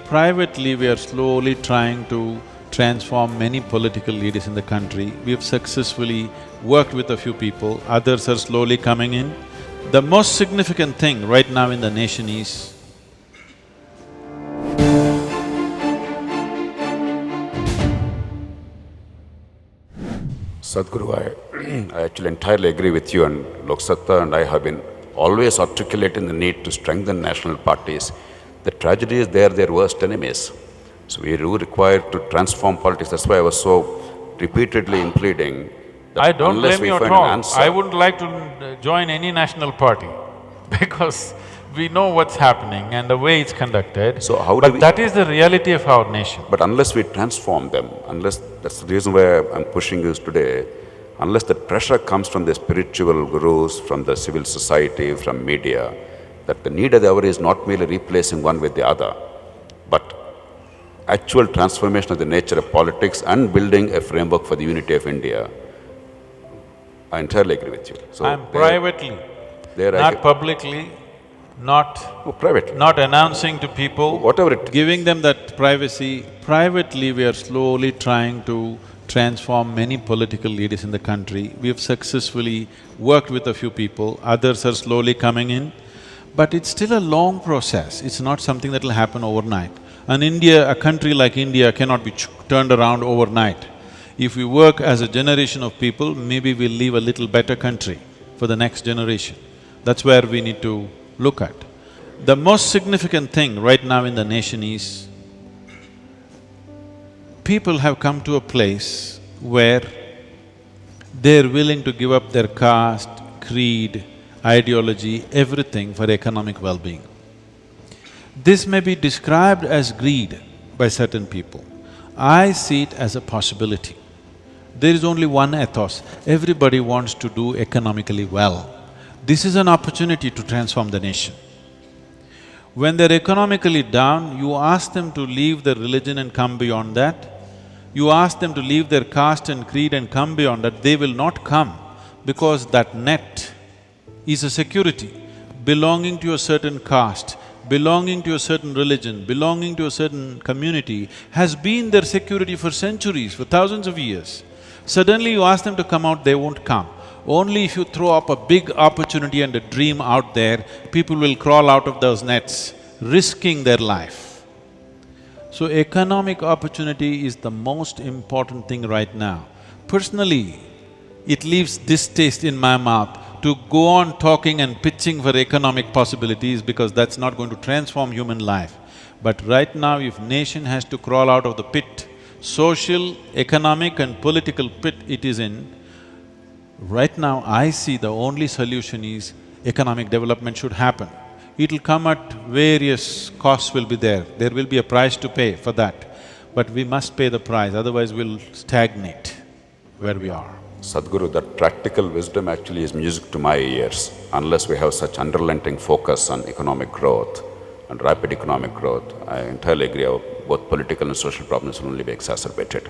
Privately, we are slowly trying to transform many political leaders in the country. We have successfully worked with a few people, others are slowly coming in. The most significant thing right now in the nation is Sadhguru, I actually entirely agree with you and Lok Satta, and I have been always articulating the need to strengthen national parties. The tragedy is they are their worst enemies. So we do require to transform politics. That's why I was so repeatedly pleading that I don't unless blame we you at find all. an answer… I wouldn't like to join any national party because we know what's happening and the way it's conducted. So how do but we… that is the reality of our nation. But unless we transform them, unless… that's the reason why I'm pushing this today, unless the pressure comes from the spiritual gurus, from the civil society, from media, that the need of the hour is not merely replacing one with the other, but actual transformation of the nature of politics and building a framework for the unity of India. I entirely agree with you. So I'm privately, not publicly, privately. not announcing to people, Whatever it… giving them that privacy. Privately, we are slowly trying to transform many political leaders in the country. We have successfully worked with a few people, others are slowly coming in. But it's still a long process, it's not something that will happen overnight. And India, a country like India cannot be turned around overnight. If we work as a generation of people, maybe we'll leave a little better country for the next generation. That's where we need to look at. The most significant thing right now in the nation is people have come to a place where they're willing to give up their caste, creed, ideology, everything for economic well-being. This may be described as greed by certain people. I see it as a possibility. There is only one ethos, everybody wants to do economically well. This is an opportunity to transform the nation. When they're economically down, you ask them to leave their religion and come beyond that. You ask them to leave their caste and creed and come beyond that, they will not come because that net is a security. Belonging to a certain caste, belonging to a certain religion, belonging to a certain community has been their security for centuries, for thousands of years. Suddenly you ask them to come out, they won't come. Only if you throw up a big opportunity and a dream out there, people will crawl out of those nets, risking their life. So economic opportunity is the most important thing right now. Personally, it leaves distaste in my mouth to go on talking and pitching for economic possibilities because that's not going to transform human life. But right now, if nation has to crawl out of the pit, social, economic and political pit it is in, right now I see the only solution is economic development should happen. It'll come at various costs will be there will be a price to pay for that. But we must pay the price, otherwise we'll stagnate where we are. Sadhguru, that practical wisdom actually is music to my ears. Unless we have such unrelenting focus on economic growth and rapid economic growth, I entirely agree, both political and social problems will only be exacerbated.